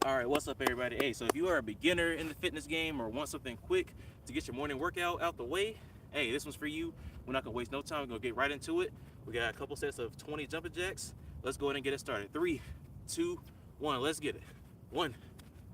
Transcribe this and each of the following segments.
All right, what's up, everybody? Hey, so if you are a beginner in the fitness game or want something quick to get your morning workout out the way, hey, this one's for you. We're not gonna waste no time. We're gonna get right into it. We got a couple sets of 20 jumping jacks. Let's go ahead and get it started. Three, two, one. Let's get it. One,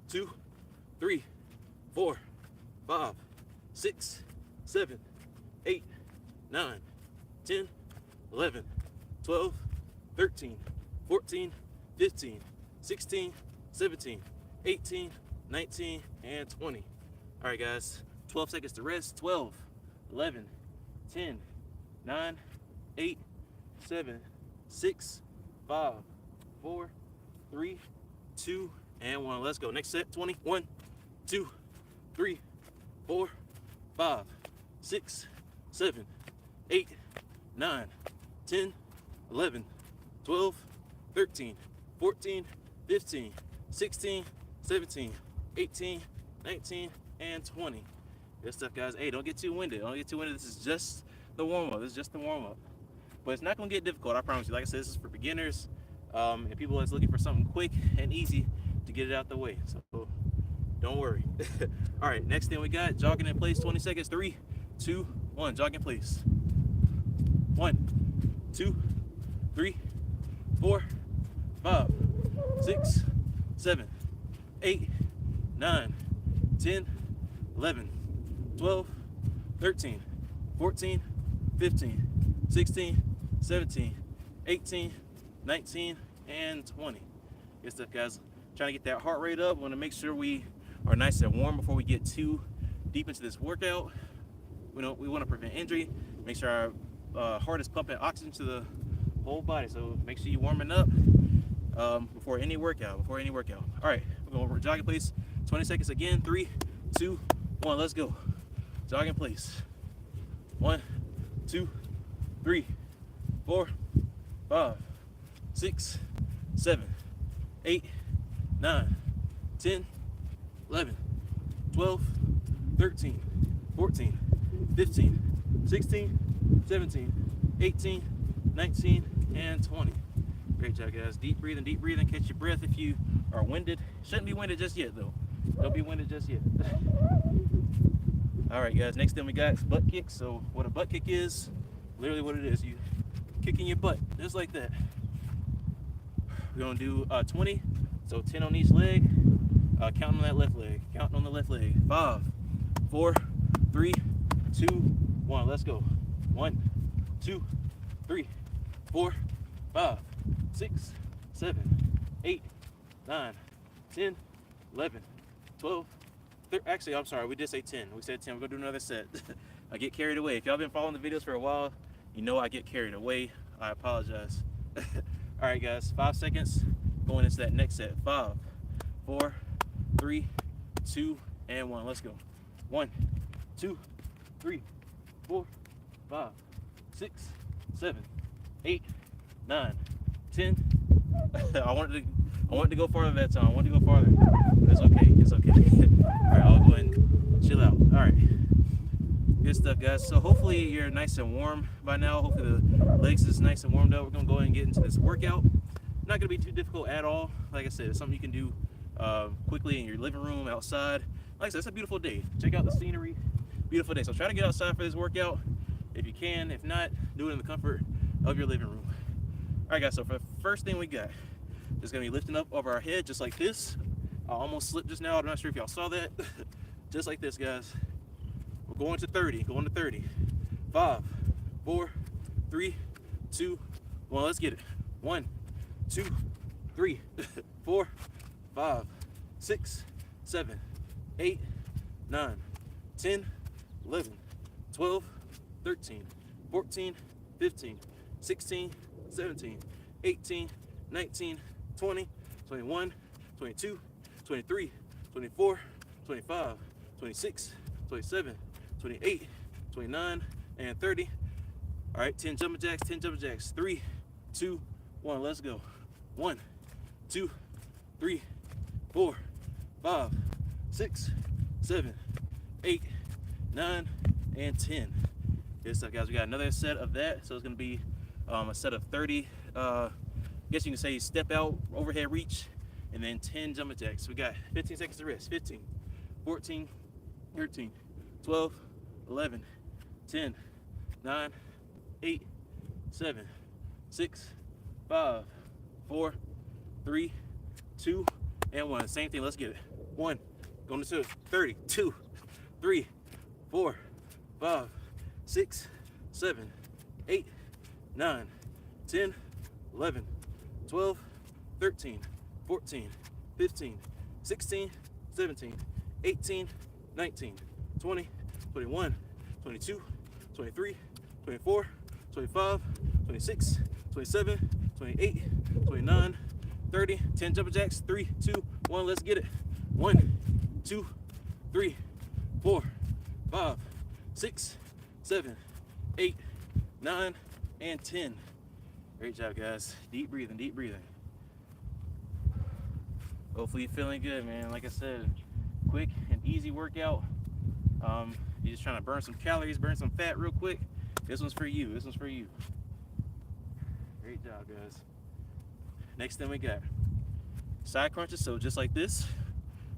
two, three, four, five, six, seven, 8, 9, 10, 11, 12, 13, 14, 15, 16, 17, 18, 19, and 20. All right, guys, 12 seconds to rest. 12, 11, 10, 9, 8, 7, 6, 5, 4, 3, 2, and 1. Let's go. Next set. 20. 1, 2, 3, 4, 5, 6, 7, 8, 9, 10, 11, 12, 13, 14, 15, 16, 17, 18, 19, and 20. Good stuff, guys. Hey, don't get too winded. Don't get too winded. This is just the warm-up. This is just the warm-up. But it's not going to get difficult, I promise you. Like I said, this is for beginners and people that's looking for something quick and easy to get it out the way. So don't worry. All right, next thing we got, jogging in place, 20 seconds. 3, 2, 1. Jog in place. 1, 2, 3, 4, 5, 6, 7, 8, 9, 10, 11, 12, 13, 14, 15, 16, 17, 18, 19, and 20. Good stuff, guys. Trying to get that heart rate up. Want to make sure we are nice and warm before we get too deep into this workout. We want to prevent injury. Make sure our heart is pumping oxygen to the whole body. So make sure you're warming up before any workout. All right, we're going to jog in place. 20 seconds again. 3, 2, 1. Let's go. Jog in place. 1, 2, 3, 4, 5, 6, 7, 8, 9, 10, 11, 12, 13, 14, 15, 16, 17, 18, 19, and 20. Great job, guys. Deep breathing. Catch your breath if you are winded. Shouldn't be winded just yet, though. Don't be winded just yet. All right, guys. Next thing we got is butt kicks. So what a butt kick is, literally what it is, you kicking your butt just like that. We're gonna do 20, so 10 on each leg. Counting on that left leg. Counting on the left leg. 5, 4, 3, 2, 1. Let's go. 1, 2, 3, 4, 5, 6, 7, 8, 9, 10, 11, 12. Actually, I'm sorry. We did say 10. We said 10. We're gonna do another set. I get carried away. If y'all been following the videos for a while, you know I get carried away. I apologize. All right, guys. 5 seconds. Going into that next set. 5, 4, 3, 2, and 1. Let's go. 1, 2, 3, 4, 5, 6, 7, 8, 9, 10. I wanted to go farther that time. I wanted to go farther. But it's okay. All right, I'll go ahead and chill out. All right. Good stuff, guys. So hopefully you're nice and warm by now. Hopefully the legs is nice and warmed up. We're gonna go ahead and get into this workout. Not gonna be too difficult at all. Like I said, it's something you can do quickly in your living room, outside. Like I said, it's a beautiful day. Check out the scenery. Beautiful day. So try to get outside for this workout if you can. If not, do it in the comfort of your living room. All right, guys. So for the first thing we got, just gonna be lifting up over our head just like this. I almost slipped just now. I'm not sure if y'all saw that. Just like this, guys. We're going to 30. 5, 4, 3, 2, 1. Let's get it. 1, 2, 3, 4, 5, 6, 7, 8, 9, 10, 11, 12, 13, 14, 15, 16, 17, 18, 19, 20, 21, 22, 23, 24, 25, 26, 27, 28, 29, and 30. All right, 10 jumping jacks. 3, 2, 1. Let's go. 1, 2, 3, 4, 5, 6, 7, 8, 9, and 10. Good stuff, guys. We got another set of that. So it's going to be a set of 30. I guess you can say step out, overhead reach, and then 10 jumping jacks. We got 15 seconds to rest. 15, 14, 13, 12, 11, 10, 9, 8, 7, 6, 5, 4, 3, 2, and 1. Same thing. Let's get it. 1, going to 30, 2, 3, 4, 5, 6, 7, 8, 9, 10, 11, 12, 13, 14, 15, 16, 17, 18, 19, 20, 21, 22, 23, 24, 25, 26, 27, 28, 29, 30, 10 jumping jacks, 3, 2, 1, let's get it. 1, 2, 3, 4, 5, 6, 7, 8, 9, and 10. Great job, guys. Deep breathing, deep breathing. Hopefully you're feeling good, man. Like I said, quick and easy workout. You're just trying to burn some calories, burn some fat real quick. This one's for you. This one's for you. Great job, guys. Next thing we got side crunches. So just like this,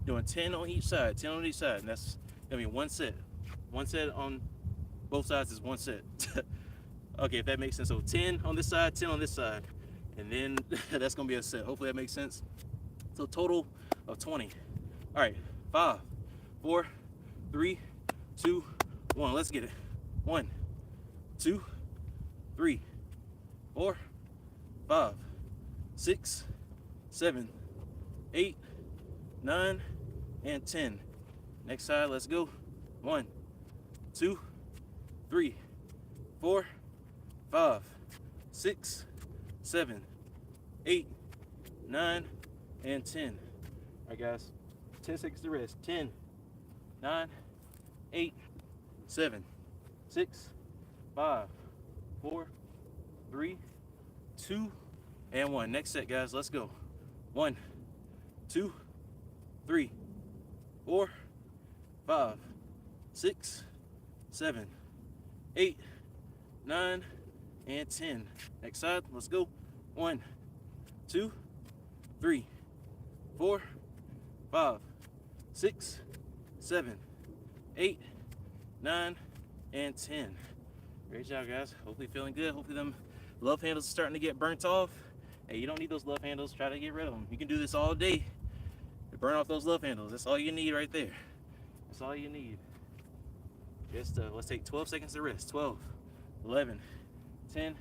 doing 10 on each side, 10 on each side, and that's gonna be one set. One set on both sides is one set. Okay, if that makes sense. So 10 on this side, 10 on this side, and then that's gonna be a set. Hopefully that makes sense. So total of 20. All right, 5, 4, 3, 2, 1. Let's get it. 1, 2, 3, 4, 5, 6, 7, 8, 9, and 10. Next side, let's go. 1, 2, 3, 4, 5, 6, 7, 8, 9, and 10. All right, guys. 10 seconds to rest. 10, 9, 8, 7, 6, 5, 4, 3, 2, and 1. Next set, guys. Let's go. 1, 2, 3, 4, 5, 6, 7, 8, 9, and 10. Next side. Let's go. 1, 2, 3, 4, 5, 6, 7, 8, 9, and 10. Great job, guys. Hopefully feeling good. Hopefully them love handles are starting to get burnt off. Hey, you don't need those love handles. Try to get rid of them. You can do this all day to burn off those love handles. That's all you need right there. That's all you need. Just let's take 12 seconds to rest. 12, 11, 10,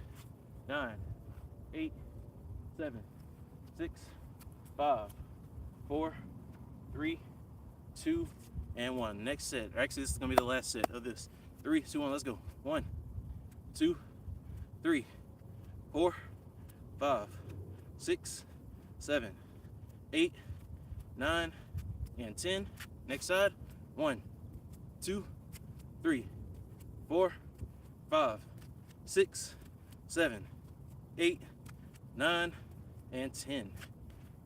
9, 8, 7, 6, 5, 4, 3, 2, and 1. Next set. Actually, this is going to be the last set of this. 3, 2, 1. Let's go. 1, 2, 3, 4, 5, 6, 7, 8, 9, and 10. Next side. 1, 2, 3, 4, 5, 6, 7, 8, 9, and 10.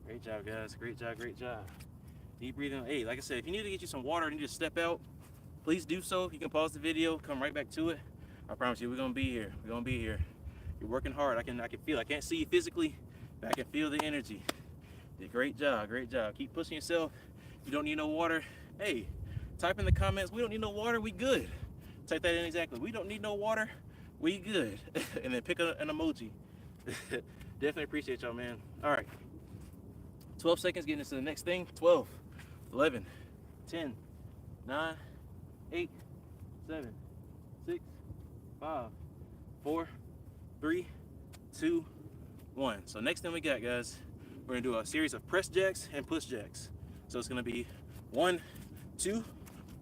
Great job, guys. Great job, great job. Deep breathing. Hey, like I said, if you need to get you some water and you just step out, please do so. You can pause the video, come right back to it. I promise you, we're gonna be here. We're gonna be here. You're working hard. I can feel. I can't see you physically, but I can feel the energy. Great job, great job. Keep pushing yourself. If you don't need no water, hey, type in the comments. We don't need no water. We good. Type that in exactly. We don't need no water. We good. And then pick an emoji. Definitely appreciate y'all, man. All right. 12 seconds getting into the next thing. 12, 11, 10, 9, 8, 7, 6, 5, 4, 3, 2, 1. So next thing we got, guys, we're gonna do a series of press jacks and push jacks. So it's gonna be 1, 2,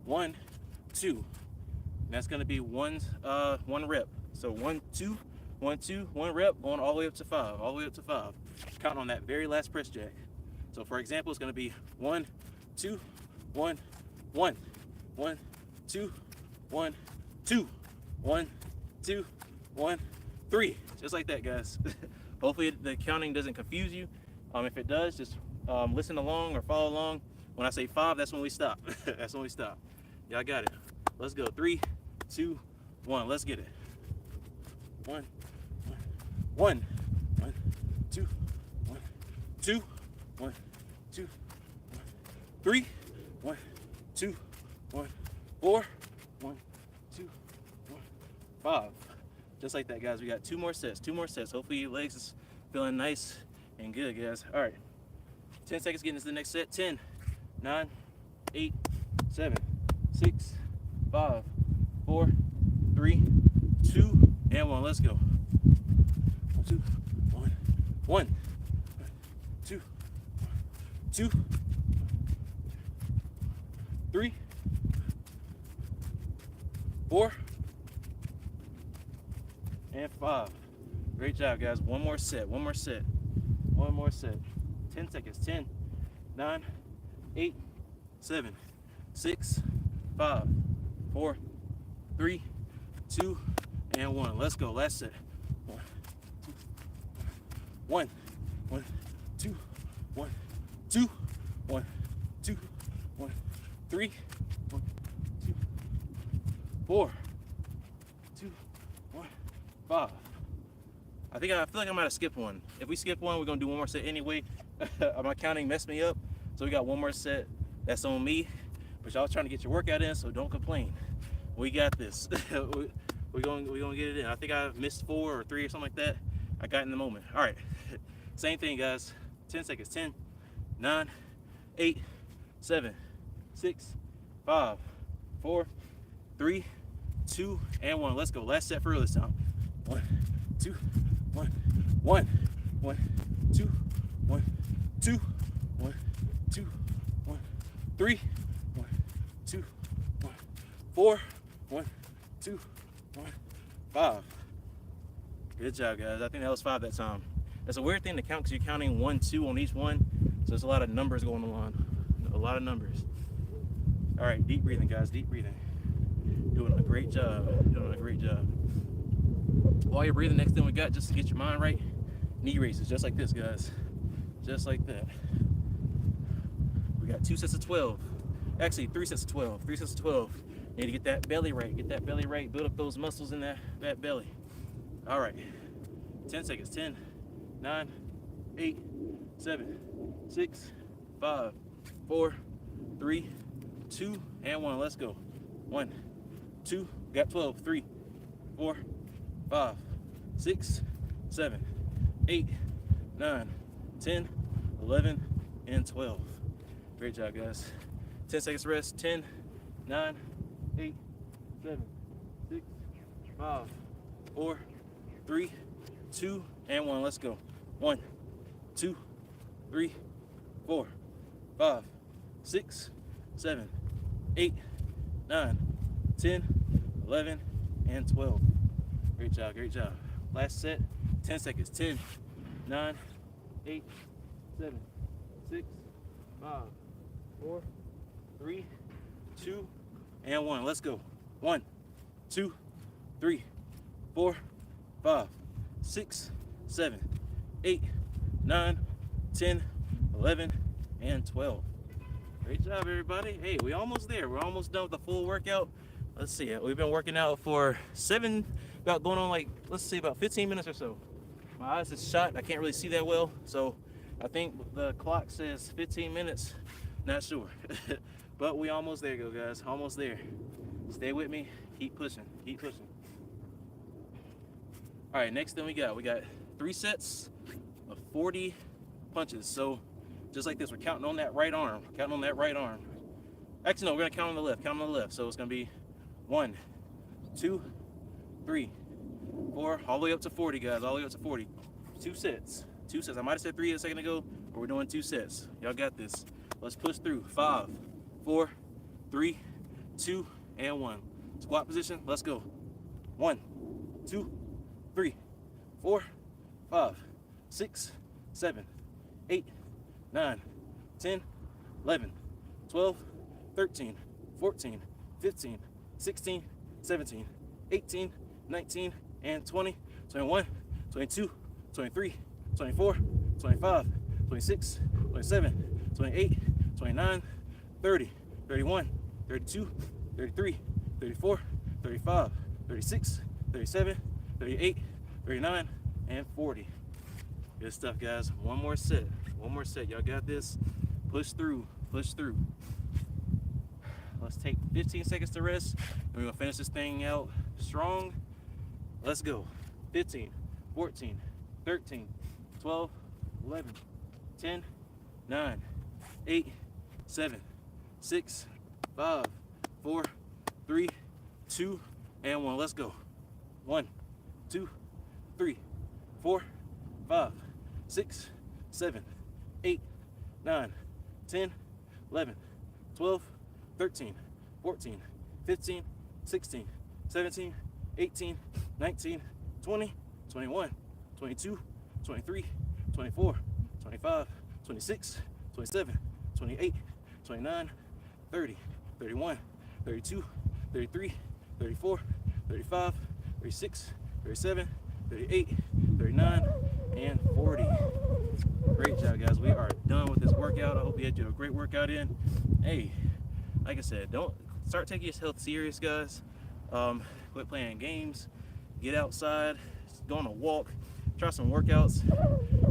1, 2. And that's gonna be one rep. So 1, 2, 1, 2, 1 rep, going all the way up to 5, all the way up to 5. Count on that very last press jack. So for example, it's gonna be 1, 2, 1, 1, 1, 2, 1, 2, 1, 2, 1, 3. Just like that, guys. Hopefully the counting doesn't confuse you. If it does, just listen along or follow along. When I say 5, that's when we stop. That's when we stop. Y'all got it. Let's go. 3, 2, 1. Let's get it. 1, 1, 1, 2, 1, 2, 1, 2, 3, 1, 2, 1, 4, 1, 2, 1, 5. Just like that, guys. We got 2 more sets, 2 more sets. Hopefully your legs is feeling nice and good, guys. All right, 10 seconds getting into the next set. 10, 9, 8, 7, 6, 5, 4, 3, 2, and 1. Let's go. 2, 1, 1, 2, 2, 3, 4, and 5. Great job, guys. One more set, one more set, one more set. 10 seconds. 10, 9, 8, 7, 6, 5, 4, 3, 2, and 1. Let's go. Last set. 1, 1, 2, 1, 2, 1, 2, 1, 3, 1, 2, 4, 2, 1, 5. I feel like I might have skipped one. If we skip one, we're gonna do one more set anyway. My counting messed me up, so we got one more set. That's on me, but y'all trying to get your workout in, so don't complain. We got this. we're gonna get it in. I think I missed 4 or 3 or something like that. I got in the moment. All right, same thing, guys. 10 seconds. 10, 9, 8, 7, 6, 5, 4, 3, 2, and 1. Let's go. Last set for real this time. 1, 2, 1, 1, 1, 2, 1, 2, 1, 2, 1, 3, 1, 2, 1, 4, 1, 2, 1, 5. Good job, guys. I think that was 5 that time. That's a weird thing to count because you're counting 1, 2 on each one. So there's a lot of numbers going on. A lot of numbers. All right, deep breathing, guys. Deep breathing. Doing a great job. Doing a great job. While you're breathing, next thing we got, just to get your mind right, knee raises, just like this, guys. Just like that. We got 2 sets of 12. Actually, 3 sets of 12. 3 sets of 12. You need to get that belly right. Get that belly right. Build up those muscles in that belly. All right. 10 seconds. 10, 9, 8, 7, 6, 5, 4, 3, 2, and 1. Let's go. 1, 2, got 12. 3, 4, 5, 6, 7, 8, 9, 10, 11, and 12. Great job, guys. 10 seconds rest. 10, 9, 8, 7, 6, 5, 4, 3, 2, and 1. Let's go. 1, 2, 3, 4, 5, 6, 7, 8, 9, 10, 11, and 12. Great job, great job. Last set, 10 seconds. 10, 9, 8, 7, 6, 5, 4, 3, 2, and 1. Let's go. 1, 2, 3, 4, 5, 6, 7, 8, 9, 10, 11, and 12. Great job, everybody. Hey, we almost there. We're almost done with the full workout. Let's see. We've been working out for about going on like, let's see, about 15 minutes or so. My eyes is shot. I can't really see that well. So I think the clock says 15 minutes. Not sure. But we almost there, guys. Almost there. Stay with me. Keep pushing. Keep pushing. All right, next thing we got 3 sets of 40 punches. So just like this, we're counting on that right arm. Counting on that right arm. Actually, no, we're gonna count on the left. Count on the left. So it's gonna be 1, 2, 3, 4, all the way up to 40, guys. All the way up to 40. 2 sets. 2 sets. I might have said 3 a second ago, but we're doing 2 sets. Y'all got this. Let's push through. 5, 4, 3, 2, and 1. Squat position. Let's go. 1, 2, 3, 4, 5, 6, 7, 8, 9, 10, 11, 12, 13, 14, 15, 16, 17, 18, 19, and 20, 21, 22, 23, 24, 25, 26, 27, 28, 29, 30, 31, 32, 33, 34, 35, 36, 37, 38, 39, and 40. Good stuff, guys. One more set. One more set. Y'all got this. Push through, push through. Let's take 15 seconds to rest, and we're gonna finish this thing out strong. Let's go. 15, 14, 13, 12, 11, 10, 9, 8, 7, 6, 5, 4, 3, 2, and 1. Let's go. 1, 2, 3, 4, 5, 6, 7, 8, 9, 10, 11, 12, 13, 14, 15, 16, 17, 18, 19, 20, 21, 22, 23, 24, 25, 26, 27, 28, 29, 30, 31, 32, 33, 34, 35, 36, 37, 38, 39, and 40. Great job, guys. We are done with this workout. I hope you had a great workout in. Hey, like I said, don't start taking your health serious, guys. Quit playing games. Get outside. Go on a walk. Try some workouts.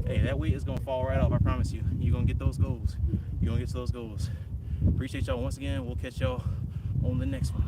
Hey, that weight is gonna fall right off. I promise you. You're gonna get those goals. You're gonna get to those goals. Appreciate y'all once again. We'll catch y'all on the next one.